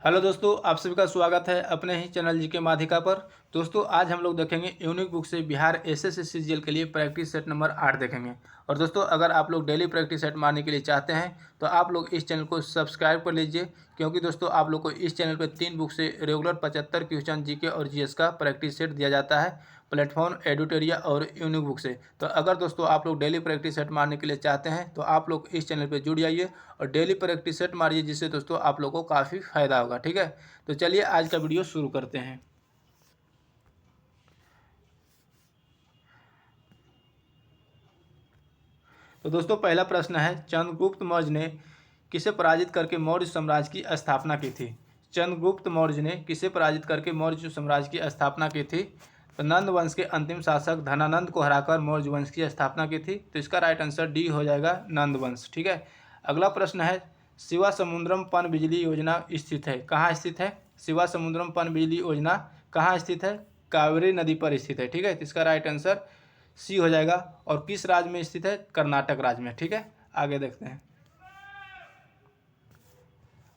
Hello दोस्तों, आप सभी का स्वागत है अपने ही चैनल जी के माध्यिका पर। दोस्तों आज हम लोग देखेंगे यूनिक बुक से बिहार एसएससी सीजीएल के लिए प्रैक्टिस सेट नंबर 8 देखेंगे। और दोस्तों अगर आप लोग डेली प्रैक्टिस सेट मारने के लिए चाहते हैं तो आप लोग इस चैनल को सब्सक्राइब कर लीजिए, क्योंकि दोस्तों आप लोग को इस चैनल पर 3 बुक से रेगुलर 75 क्वेश्चन जीके और जीएस का प्रैक्टिस सेट दिया जाता है, प्लेटफॉर्म, एडिटोरिया और यूनिक बुक से। तो अगर दोस्तों आप लोग डेली प्रैक्टिस सेट मारने के लिए चाहते हैं तो आप लोग इस चैनल पर जुड़ जाइए और डेली प्रैक्टिस सेट मारिए, जिससे दोस्तों आप लोग को काफ़ी फायदा होगा। ठीक है, तो चलिए आज का वीडियो शुरू करते हैं। तो दोस्तों पहला प्रश्न है, चंद्रगुप्त मौर्य ने किसे पराजित करके मौर्य साम्राज्य की स्थापना की थी? चंद्रगुप्त मौर्य ने किसे पराजित करके मौर्य साम्राज्य की स्थापना की थी? तो नंद वंश के अंतिम शासक धनानंद को हराकर मौर्य वंश की स्थापना की थी। तो इसका राइट आंसर डी हो जाएगा, नंद वंश। ठीक है, अगला प्रश्न है, शिवा समुद्रम पनबिजली योजना स्थित है, कहाँ स्थित है? शिवा समुद्रम पनबिजली योजना कहाँ स्थित है? कावेरी नदी पर स्थित है। ठीक है, तो इसका राइट आंसर सी हो जाएगा। और किस राज्य में स्थित है? कर्नाटक राज्य में। ठीक है, आगे देखते हैं।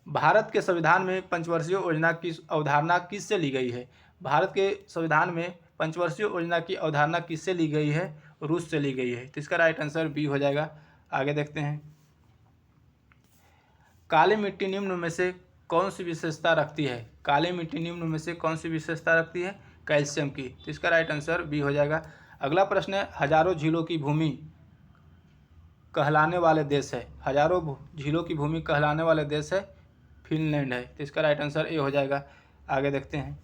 भारत के संविधान में पंचवर्षीय योजना की अवधारणा किससे ली गई है? भारत के संविधान में पंचवर्षीय योजना की अवधारणा किससे ली गई है? रूस से ली गई है। तो इसका राइट आंसर बी हो जाएगा। आगे देखते हैं। काली मिट्टी निम्न में से कौन सी विशेषता रखती है? काली मिट्टी निम्न में से कौन सी विशेषता रखती है? कैल्शियम की। तो इसका राइट आंसर बी हो जाएगा। अगला प्रश्न है, हजारों झीलों की भूमि कहलाने वाले देश है, हजारों झीलों की भूमि कहलाने वाले देश है फिनलैंड है। तो इसका राइट आंसर ए हो जाएगा। आगे देखते हैं।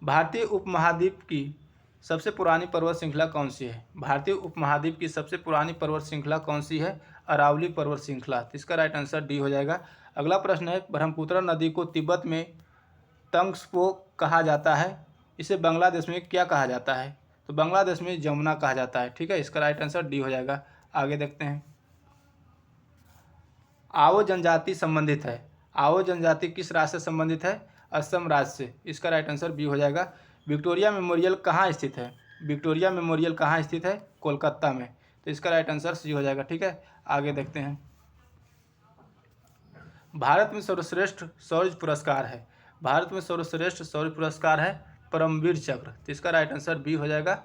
भारतीय उपमहाद्वीप की सबसे पुरानी पर्वत श्रृंखला कौन सी है? भारतीय उपमहाद्वीप की सबसे पुरानी पर्वत श्रृंखला कौन सी है? अरावली पर्वत श्रृंखला। तो इसका राइट आंसर डी हो जाएगा। अगला प्रश्न है, ब्रह्मपुत्र नदी को तिब्बत में तंग्सपो कहा जाता है, इसे बांग्लादेश में क्या कहा जाता है? तो बांग्लादेश में जमुना कहा जाता है। ठीक है, इसका राइट आंसर डी हो जाएगा। आगे देखते हैं। आओ जनजाति संबंधित है, आओ जनजाति किस राज्य से संबंधित है? असम राज्य से। इसका राइट आंसर बी हो जाएगा। विक्टोरिया मेमोरियल कहाँ स्थित है? विक्टोरिया मेमोरियल कहाँ स्थित है? कोलकाता में। तो इसका राइट आंसर सी हो जाएगा। ठीक है, आगे देखते हैं। भारत में सर्वश्रेष्ठ शौर्य पुरस्कार है, भारत में सर्वश्रेष्ठ शौर्य पुरस्कार है परमवीर चक्र। तो इसका राइट आंसर बी हो जाएगा।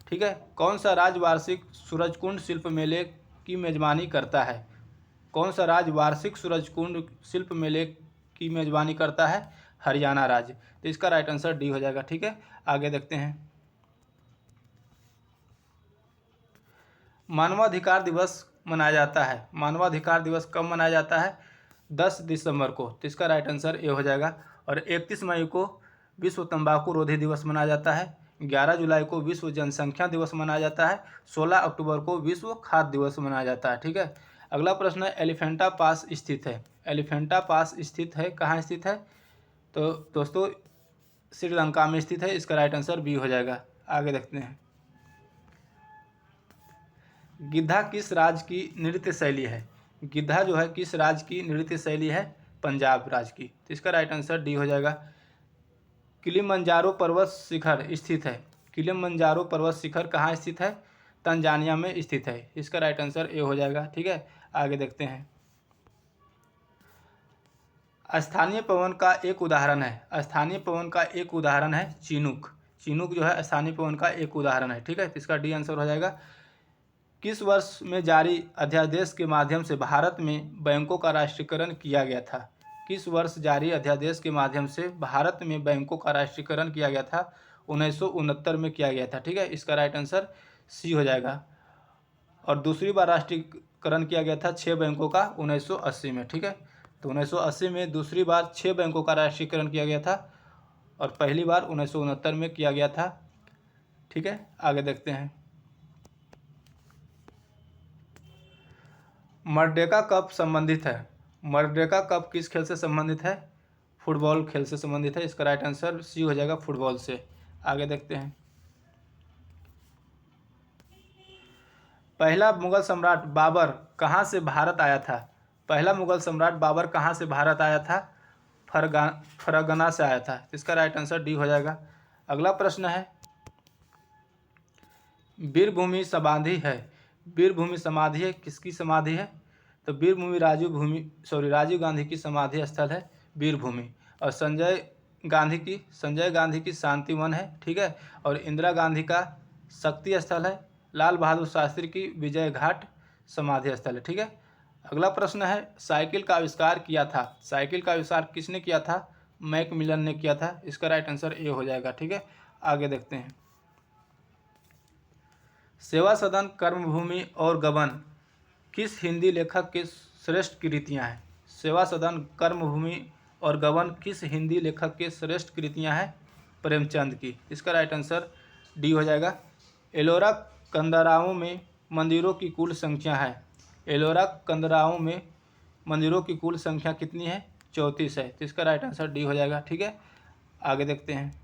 ठीक है, कौन सा राज्य वार्षिक सूरजकुंड शिल्प मेले की मेजबानी करता है? कौन सा राज्य वार्षिक सूरजकुंड शिल्प मेले की मेजबानी करता है? हरियाणा राज्य। तो इसका राइट आंसर डी हो जाएगा। ठीक है, आगे देखते हैं। मानवाधिकार दिवस मनाया जाता है, मानवाधिकार दिवस कब मनाया जाता है? 10 दिसंबर को। तो इसका राइट आंसर ए हो जाएगा। और 31 मई को विश्व तंबाकू रोधी दिवस मनाया जाता है, 11 जुलाई को विश्व जनसंख्या दिवस मनाया जाता है, 16 अक्टूबर को विश्व खाद्य दिवस मनाया जाता है। ठीक है, अगला प्रश्न है, एलिफेंटा पास स्थित है, एलिफेंटा पास स्थित है, कहाँ स्थित है? तो दोस्तों श्रीलंका में स्थित है। इसका राइट आंसर बी हो जाएगा। आगे देखते हैं। गिद्धा किस राज्य की नृत्य शैली है? गिद्धा जो है किस राज्य की नृत्य शैली है? पंजाब राज्य की। तो इसका राइट आंसर डी हो जाएगा। किलिमंजारो पर्वत शिखर स्थित है, किलिमंजारो पर्वत शिखर कहाँ स्थित है? तंजानिया में स्थित है। इसका राइट आंसर ए हो जाएगा। ठीक है, आगे देखते हैं। स्थानीय पवन का एक उदाहरण है, स्थानीय पवन का एक उदाहरण है चिनूक, चिनूक जो है स्थानीय पवन का एक उदाहरण है। ठीक है, तो इसका डी आंसर हो जाएगा। किस वर्ष में जारी अध्यादेश के माध्यम से भारत में बैंकों का राष्ट्रीयकरण किया गया था? किस वर्ष जारी अध्यादेश के माध्यम से भारत में बैंकों का राष्ट्रीयकरण किया गया था? 1969 में किया गया था। ठीक है, इसका राइट आंसर सी हो जाएगा। और दूसरी बार राष्ट्रीयकरण किया गया था 6 बैंकों का 1980 में। ठीक है, तो 1980 में दूसरी बार 6 बैंकों का राष्ट्रीयकरण किया गया था और पहली बार 1969 में किया गया था। ठीक है, आगे देखते हैं। मर्डेका कप संबंधित है, मर्डेका कप किस खेल से संबंधित है? फुटबॉल खेल से संबंधित है। इसका राइट आंसर सी हो जाएगा, फुटबॉल से। आगे देखते हैं। पहला मुगल सम्राट बाबर कहाँ से भारत आया था? पहला मुगल सम्राट बाबर कहाँ से भारत आया था? फरगना से आया था। इसका राइट आंसर डी हो जाएगा। अगला प्रश्न है, वीरभूमि समाधि है, वीरभूमि समाधि है, किसकी समाधि है? तो तो राजीव गांधी की समाधि स्थल है वीरभूमि। और संजय गांधी की शांति वन है, ठीक है। और इंदिरा गांधी का शक्ति स्थल है। लाल बहादुर शास्त्री की विजय घाट समाधि स्थल है, ठीक है। अगला प्रश्न है, साइकिल का आविष्कार किसने किया था? मैकमिलन ने किया था। इसका राइट आंसर ए हो जाएगा, ठीक है। आगे देखते हैं, सेवा सदन, कर्मभूमि और गबन किस हिंदी लेखक की श्रेष्ठ कृतियां हैं? सेवा सदन, कर्मभूमि और गबन किस हिंदी लेखक की श्रेष्ठ कृतियां हैं? प्रेमचंद की। इसका राइट आंसर डी हो जाएगा। एलोरा कंदराओं में मंदिरों की कुल संख्या है। एलोरा कंदराओं में मंदिरों की कुल संख्या कितनी है? 34 है। तो इसका राइट आंसर डी हो जाएगा, ठीक है। आगे देखते हैं,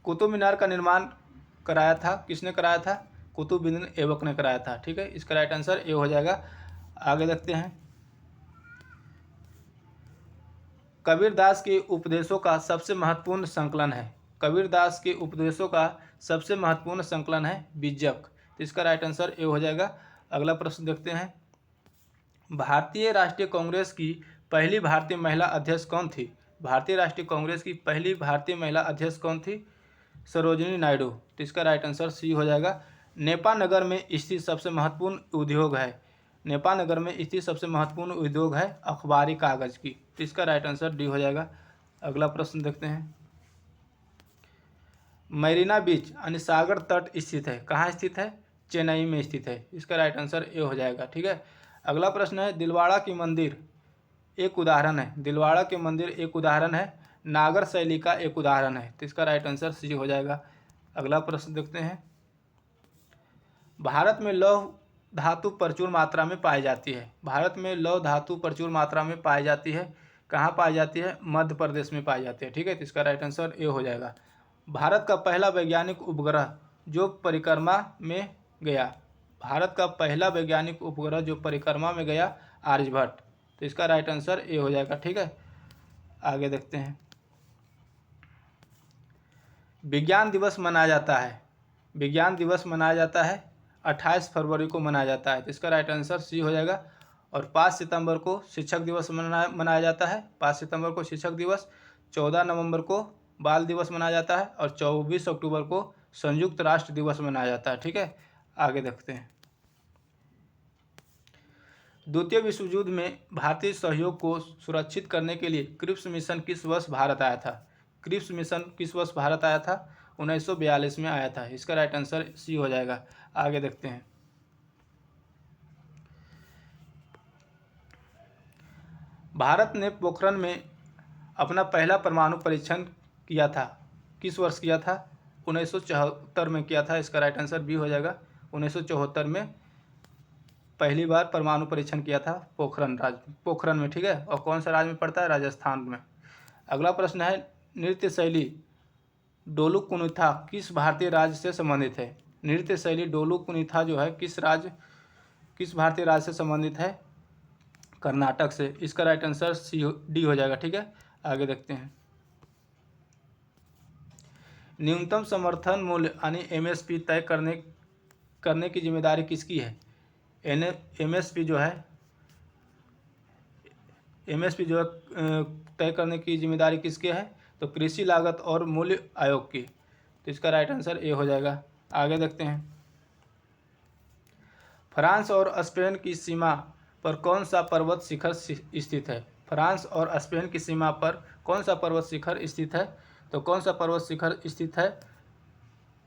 कुतुब मीनार का निर्माण कराया था, किसने कराया था? कुतुबुद्दीन ऐबक ने कराया था, ठीक है। इसका राइट आंसर ए हो जाएगा। आगे देखते हैं, कबीरदास के उपदेशों का सबसे महत्वपूर्ण संकलन है। कबीरदास के उपदेशों का सबसे महत्वपूर्ण संकलन है बीजक। तो इसका राइट आंसर ए हो जाएगा। अगला प्रश्न देखते हैं, भारतीय राष्ट्रीय कांग्रेस की पहली भारतीय महिला अध्यक्ष कौन थी? भारतीय राष्ट्रीय कांग्रेस की पहली भारतीय महिला अध्यक्ष कौन थी? सरोजिनी नायडू। तो इसका राइट आंसर सी हो जाएगा। नेपानगर में स्थित सबसे महत्वपूर्ण उद्योग है। नेपानगर में स्थित सबसे महत्वपूर्ण उद्योग है अखबारी कागज की। तो इसका राइट आंसर डी हो जाएगा। अगला प्रश्न देखते हैं, मरीना बीच यानी सागर तट स्थित है, कहाँ स्थित है? चेन्नई में स्थित है। इसका राइट आंसर ए हो जाएगा, ठीक है। अगला प्रश्न है, दिलवाड़ा की मंदिर एक उदाहरण है। दिलवाड़ा के मंदिर एक उदाहरण है, नागर शैली का एक उदाहरण है। तो इसका राइट आंसर सी हो जाएगा। अगला प्रश्न देखते हैं, भारत में लौह धातु प्रचुर मात्रा में पाई जाती है। भारत में लौह धातु प्रचुर मात्रा में पाई जाती है, कहाँ पाई जाती है? मध्य प्रदेश में पाई जाती है, ठीक है। तो इसका राइट आंसर ए हो जाएगा। भारत का पहला वैज्ञानिक उपग्रह जो परिक्रमा में गया। भारत का पहला वैज्ञानिक उपग्रह जो परिक्रमा में गया, आर्यभट्ट। तो इसका राइट आंसर ए हो जाएगा, ठीक है। आगे देखते हैं, विज्ञान दिवस मनाया जाता है। विज्ञान दिवस मनाया जाता है 28 फरवरी को मनाया जाता है। तो इसका राइट आंसर सी हो जाएगा। और 5 सितंबर को शिक्षक दिवस मनाया जाता है। 5 सितंबर को शिक्षक दिवस, 14 नवंबर को बाल दिवस मनाया जाता है और 24 अक्टूबर को संयुक्त राष्ट्र दिवस मनाया जाता है, ठीक है। आगे देखते हैं, द्वितीय विश्व युद्ध में भारतीय सहयोग को सुरक्षित करने के लिए क्रिप्स मिशन किस वर्ष भारत आया था? क्रिप्स मिशन किस वर्ष भारत आया था? 1942 में आया था। इसका राइट आंसर सी हो जाएगा। आगे देखते हैं, भारत ने पोखरण में अपना पहला परमाणु परीक्षण किया था, किस वर्ष किया था? 1974 में किया था। इसका राइट आंसर बी हो जाएगा। 1974 में पहली बार परमाणु परीक्षण किया था पोखरण में, ठीक है। और कौन सा राज्य में पड़ता है? राजस्थान में। अगला प्रश्न है, नृत्य शैली डोलू कुनिथा किस भारतीय राज्य से संबंधित है? नृत्य शैली डोलू कुनिथा जो है किस भारतीय राज्य से संबंधित है? कर्नाटक से। इसका राइट आंसर डी हो जाएगा, ठीक है। आगे देखते हैं, न्यूनतम समर्थन मूल्य यानी एमएसपी तय करने की जिम्मेदारी किसकी है? एमएसपी जो है तय करने की जिम्मेदारी किसकी है? तो कृषि लागत और मूल्य आयोग की। तो इसका राइट आंसर ए हो जाएगा। आगे देखते हैं, फ्रांस और स्पेन की सीमा पर कौन सा पर्वत शिखर स्थित है? फ्रांस और स्पेन की सीमा पर कौन सा पर्वत शिखर स्थित है? तो कौन सा पर्वत शिखर स्थित है?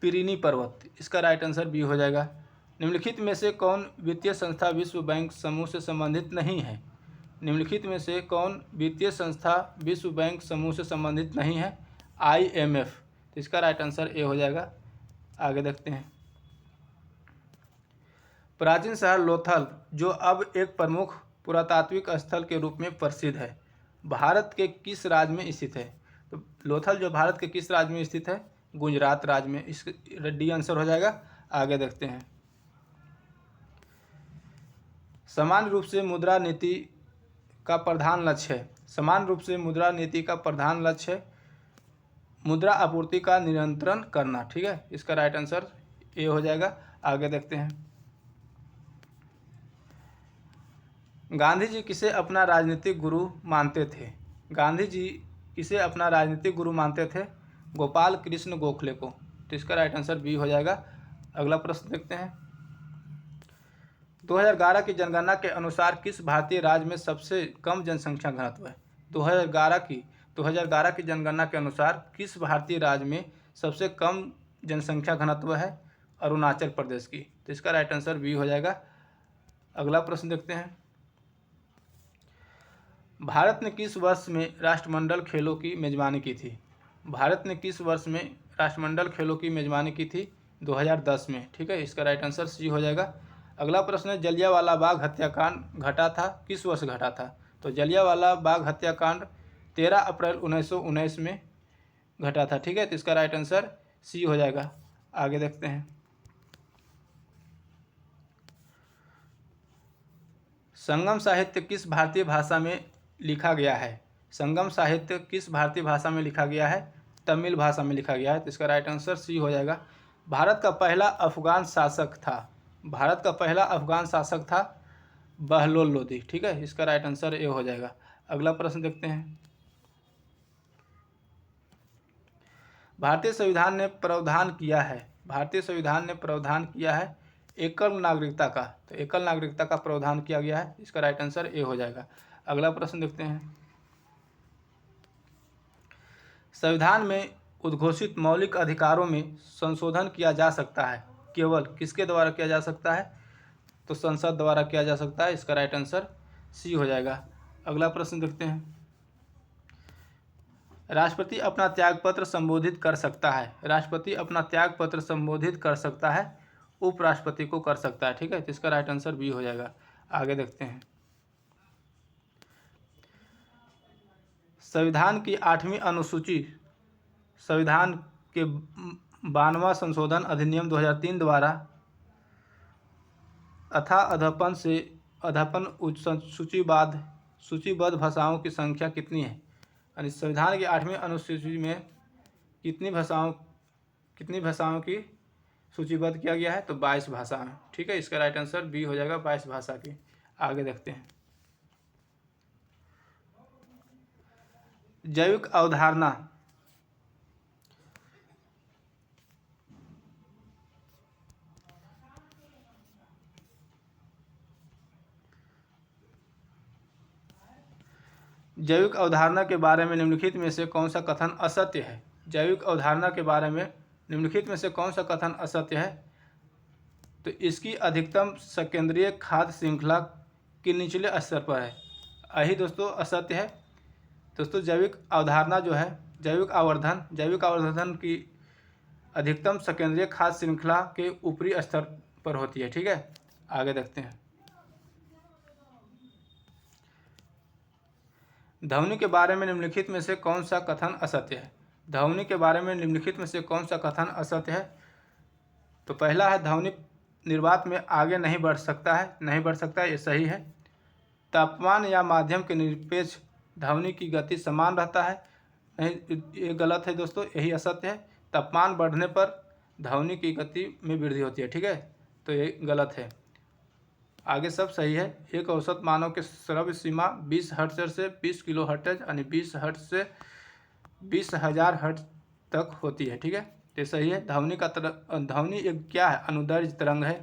पिरीनी पर्वत। इसका राइट आंसर बी हो जाएगा। निम्नलिखित में से कौन वित्तीय संस्था विश्व बैंक समूह से संबंधित नहीं है? निम्नलिखित में से कौन वित्तीय संस्था विश्व बैंक समूह से संबंधित नहीं है? IMF। तो इसका राइट आंसर ए हो जाएगा। आगे देखते हैं, प्राचीन शहर लोथल जो अब एक प्रमुख पुरातात्विक स्थल के रूप में प्रसिद्ध है, भारत के किस राज्य में स्थित है? तो लोथल जो भारत के किस राज्य में स्थित है? गुजरात राज्य में। इसका डी आंसर हो जाएगा। आगे देखते हैं, समान रूप से मुद्रा नीति का प्रधान लक्ष्य है। समान रूप से मुद्रा नीति का प्रधान लक्ष्य है मुद्रा आपूर्ति का नियंत्रण करना, ठीक है। इसका राइट आंसर ए हो जाएगा। आगे देखते हैं, गांधी जी किसे अपना राजनीतिक गुरु मानते थे? गांधी जी किसे अपना राजनीतिक गुरु मानते थे? गोपाल कृष्ण गोखले को। तो इसका राइट आंसर बी हो जाएगा। अगला प्रश्न देखते हैं। 2011 की जनगणना के अनुसार किस भारतीय राज्य में सबसे कम जनसंख्या घनत्व है? 2011 की जनगणना के अनुसार किस भारतीय राज्य में सबसे कम जनसंख्या घनत्व है? अरुणाचल प्रदेश की। तो इसका राइट आंसर बी हो जाएगा। अगला प्रश्न देखते हैं। भारत ने किस वर्ष में राष्ट्रमंडल खेलों की मेजबानी की थी? भारत ने किस वर्ष में राष्ट्रमंडल खेलों की मेजबानी की थी? 2010 में। ठीक है, इसका राइट आंसर सी हो जाएगा। अगला प्रश्न है, जलियांवाला बाग हत्याकांड घटा था, किस वर्ष घटा था? तो जलियांवाला बाग हत्याकांड 13 अप्रैल 1919 में घटा था। ठीक है, तो इसका राइट आंसर सी हो जाएगा। आगे देखते हैं। संगम साहित्य किस भारतीय भाषा में लिखा गया है? संगम साहित्य किस भारतीय भाषा में लिखा गया है? तमिल भाषा में लिखा गया है। तो इसका राइट आंसर सी हो जाएगा। भारत का पहला अफगान शासक था, भारत का पहला अफगान शासक था बहलोल लोदी। ठीक है, इसका राइट आंसर ए हो जाएगा। अगला प्रश्न देखते हैं। भारतीय संविधान ने प्रावधान किया है, भारतीय संविधान ने प्रावधान किया है एकल नागरिकता का। तो एकल नागरिकता का प्रावधान किया गया है। इसका राइट आंसर ए हो जाएगा। अगला प्रश्न देखते हैं। संविधान में उद्घोषित मौलिक अधिकारों में संशोधन किया जा सकता है, केवल किसके द्वारा किया जा सकता है? तो संसद द्वारा किया जा सकता है। इसका राइट आंसर सी हो जाएगा। अगला प्रश्न देखते हैं। राष्ट्रपति अपना त्यागपत्र संबोधित कर सकता है, राष्ट्रपति अपना त्यागपत्र संबोधित कर सकता है, उपराष्ट्रपति को कर सकता है। ठीक है, तो इसका राइट आंसर बी हो जाएगा। आगे देखते हैं। संविधान की 8वीं अनुसूची संविधान के 92वां संशोधन अधिनियम 2003 द्वारा अथा अधपन से अधपन सूचीबद्ध भाषाओं की संख्या कितनी है? यानी संविधान की 8वीं अनुसूची में कितनी भाषाओं की सूचीबद्ध किया गया है? तो 22 भाषाएं। ठीक है, इसका राइट आंसर बी हो जाएगा, 22 भाषा की। आगे देखते हैं। जैविक अवधारणा जैविक अवधारणा के बारे में निम्नलिखित में से कौन सा कथन असत्य है? जैविक अवधारणा के बारे में निम्नलिखित में से कौन सा कथन असत्य है? तो इसकी अधिकतम सकेंद्रीय खाद्य श्रृंखला के निचले स्तर पर है। यही दोस्तों असत्य है। दोस्तों जैविक अवधारणा जो है, जैविक आवर्धन की अधिकतम सकेंद्रीय खाद्य श्रृंखला के ऊपरी स्तर पर होती है। ठीक है, आगे देखते हैं। ध्वनि के बारे में निम्नलिखित में से कौन सा कथन असत्य है? ध्वनि के बारे में निम्नलिखित में से कौन सा कथन असत्य है? तो पहला है, ध्वनि निर्वात में आगे नहीं बढ़ सकता है, ये सही है। तापमान या माध्यम के निरपेक्ष ध्वनि की गति समान रहता है, नहीं, ये गलत है दोस्तों, यही असत्य है। तापमान बढ़ने पर ध्वनि की गति में वृद्धि होती है। ठीक है, तो ये गलत है। आगे सब सही है। एक औसत मानव के श्रव्य सीमा 20 हर्ट्ज से 20 किलो हर्ट्ज यानी 20 हर्ट्ज से 20,000 हर्ट्ज तक होती है। ठीक है, तो सही है। ध्वनि एक क्या है? अनुदैर्घ्य तरंग है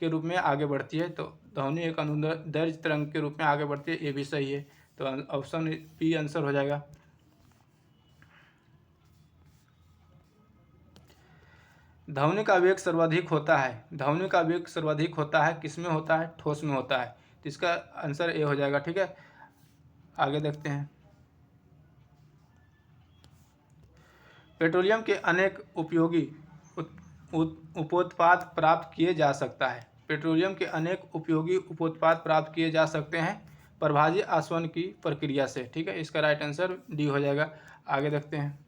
के रूप में आगे बढ़ती है। तो ध्वनि एक अनुदैर्घ्य तरंग के रूप में आगे बढ़ती है, ये भी सही है। तो ऑप्शन बी आंसर हो जाएगा। ध्वनि का वेग सर्वाधिक होता है, ध्वनि का वेग सर्वाधिक होता है किसमें होता है? ठोस में होता है। तो इसका आंसर ए हो जाएगा। ठीक है, आगे देखते हैं। पेट्रोलियम के अनेक उपयोगी उपोत्पाद प्राप्त किए जा सकता है, पेट्रोलियम के अनेक उपयोगी उपोत्पाद प्राप्त किए जा सकते हैं प्रभाजी आसवन की प्रक्रिया से। ठीक है, इसका राइट आंसर डी हो जाएगा। आगे देखते हैं।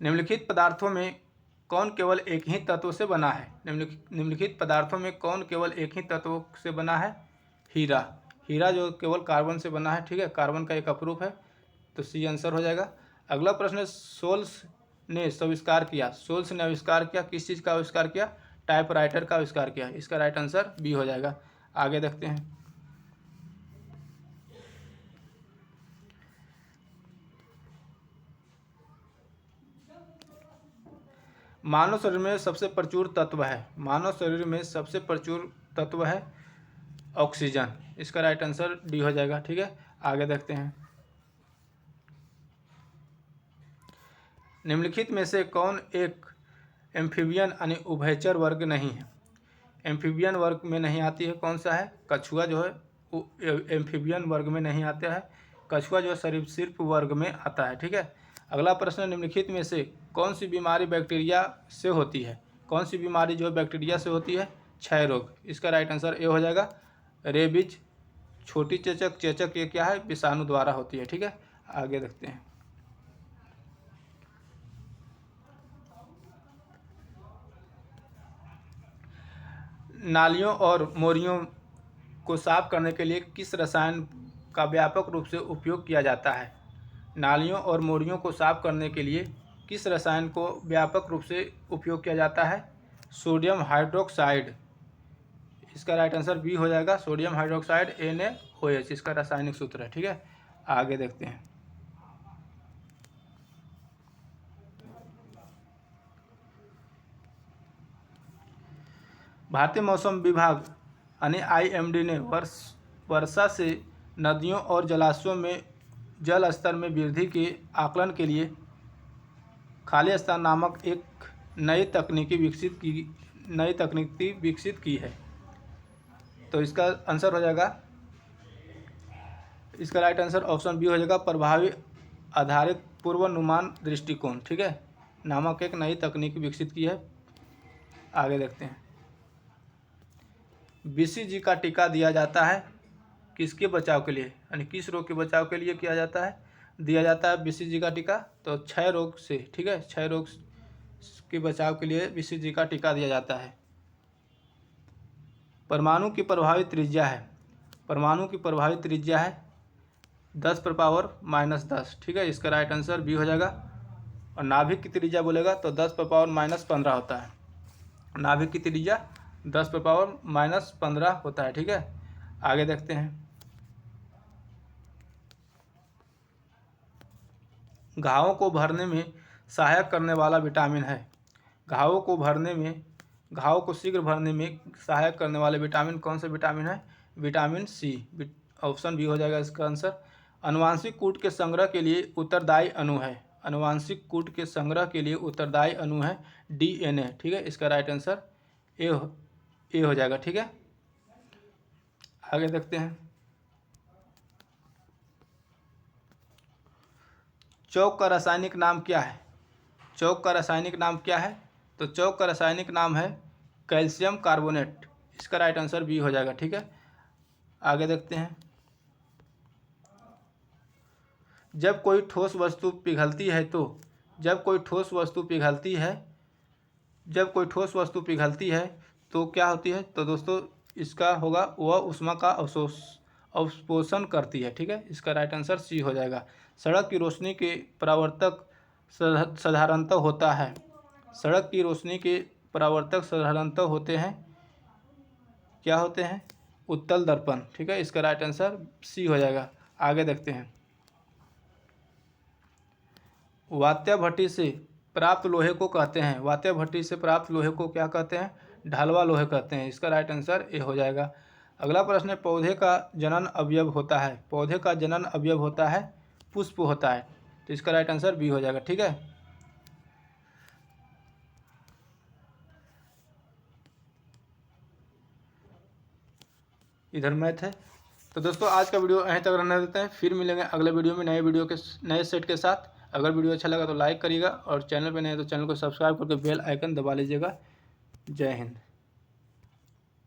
निम्नलिखित पदार्थों में कौन केवल एक ही तत्व से बना है? निम्नलिखित पदार्थों में कौन केवल एक ही तत्व से बना है? हीरा। हीरा जो केवल कार्बन से बना है। ठीक है, कार्बन का एक अपरूप है, तो सी आंसर हो जाएगा। अगला प्रश्न है, सोल्स ने आविष्कार किया, किस चीज़ का आविष्कार किया? टाइपराइटर का आविष्कार किया। इसका राइट आंसर बी हो जाएगा। आगे देखते हैं। मानव शरीर में सबसे प्रचुर तत्व है, मानव शरीर में सबसे प्रचुर तत्व है ऑक्सीजन। इसका राइट आंसर डी हो जाएगा। ठीक है, आगे देखते हैं। निम्नलिखित में से कौन एक एम्फीबियन यानी उभयचर वर्ग नहीं है? एम्फीबियन वर्ग में नहीं आती है, कौन सा है? कछुआ जो है वो एम्फीबियन वर्ग में नहीं आता है, कछुआ जो है सरीसृप वर्ग में आता है। ठीक है, अगला प्रश्न, निम्नलिखित में से कौन सी बीमारी बैक्टीरिया से होती है? कौन सी बीमारी जो है बैक्टीरिया से होती है? क्षय रोग। इसका राइट आंसर ए हो जाएगा। रेबीज, छोटी चेचक, चेचक ये क्या है? विषाणु द्वारा होती है। ठीक है, आगे देखते हैं। नालियों और मोरियों को साफ करने के लिए किस रसायन का व्यापक रूप से उपयोग किया जाता है? नालियों और मोरियों को साफ करने के लिए किस रसायन को व्यापक रूप से उपयोग किया जाता है? Sodium hydroxide. इसका राइट आंसर बी हो जाएगा, सोडियम हाइड्रोक्साइड NaOH इसका रासायनिक सूत्र है। ठीक है, आगे देखते हैं। भारतीय मौसम विभाग यानी IMD ने वर्षा से नदियों और जलाशयों में जल स्तर में वृद्धि के आकलन के लिए खाली स्थान नामक एक नई तकनीकी विकसित की है। तो इसका आंसर हो जाएगा, इसका राइट आंसर ऑप्शन बी हो जाएगा, प्रभावी आधारित पूर्वानुमान दृष्टिकोण। ठीक है, नामक एक नई तकनीक विकसित की है। आगे देखते हैं। BCG का टीका दिया जाता है किसके बचाव के लिए, यानी किस रोग के बचाव के लिए दिया जाता है BCG का टीका? तो क्षय रोग से। ठीक है, क्षय रोग के बचाव के लिए BCG का टीका दिया जाता है। परमाणु की प्रभावी त्रिज्या है, परमाणु की प्रभावी त्रिज्या है 10⁻⁻10। ठीक है, इसका राइट आंसर बी हो जाएगा। और नाभिक की त्रिज्या बोलेगा तो 10⁻⁻15 होता है। नाभिक की त्रिज्या 10⁻⁻15 होता है। ठीक है, आगे देखते हैं। घावों को भरने में सहायक करने वाला विटामिन है। घावों को शीघ्र भरने में सहायक करने वाले विटामिन कौन सा विटामिन है? Vitamin C। ऑप्शन बी हो जाएगा इसका आंसर। अनुवांशिक कूट के संग्रह के लिए उत्तरदायी अणु है, अनुवांशिक कूट के संग्रह के लिए उत्तरदायी अणु है DNA। ठीक है, इसका राइट आंसर ए हो जाएगा। ठीक है, आगे देखते हैं। चौक का रासायनिक नाम क्या है? चौक का रासायनिक नाम क्या है? तो चौक का रासायनिक नाम है कैल्शियम कार्बोनेट। इसका राइट आंसर बी हो जाएगा। ठीक है, आगे देखते हैं। जब कोई ठोस वस्तु पिघलती है तो क्या होती है? तो दोस्तों इसका होगा वह ऊष्मा का अवशोषण करती है। ठीक है, इसका राइट आंसर सी हो जाएगा। सड़क की रोशनी के परावर्तक साधारणतः होता है, सड़क की रोशनी के परावर्तक साधारणतः होते हैं, क्या होते हैं? उत्तल दर्पण। ठीक है, इसका राइट आंसर सी हो जाएगा। आगे देखते हैं। वात्या भट्टी से प्राप्त लोहे को कहते हैं, वात्या भट्टी से प्राप्त लोहे को क्या कहते हैं? ढलवा लोहे कहते हैं। इसका राइट आंसर ए हो जाएगा। अगला प्रश्न है, पौधे का जनन अवयव होता है, पौधे का जनन अवयव होता है पुष्प होता है। तो इसका राइट आंसर बी हो जाएगा। ठीक है, इधर मैथ है। तो दोस्तों आज का वीडियो यहीं तक रहने देते हैं, फिर मिलेंगे अगले वीडियो में नए वीडियो के नए सेट के साथ। अगर वीडियो अच्छा लगा तो लाइक करिएगा और चैनल पे नए तो चैनल को सब्सक्राइब करके बेल आइकन दबा लीजिएगा। जय हिंद।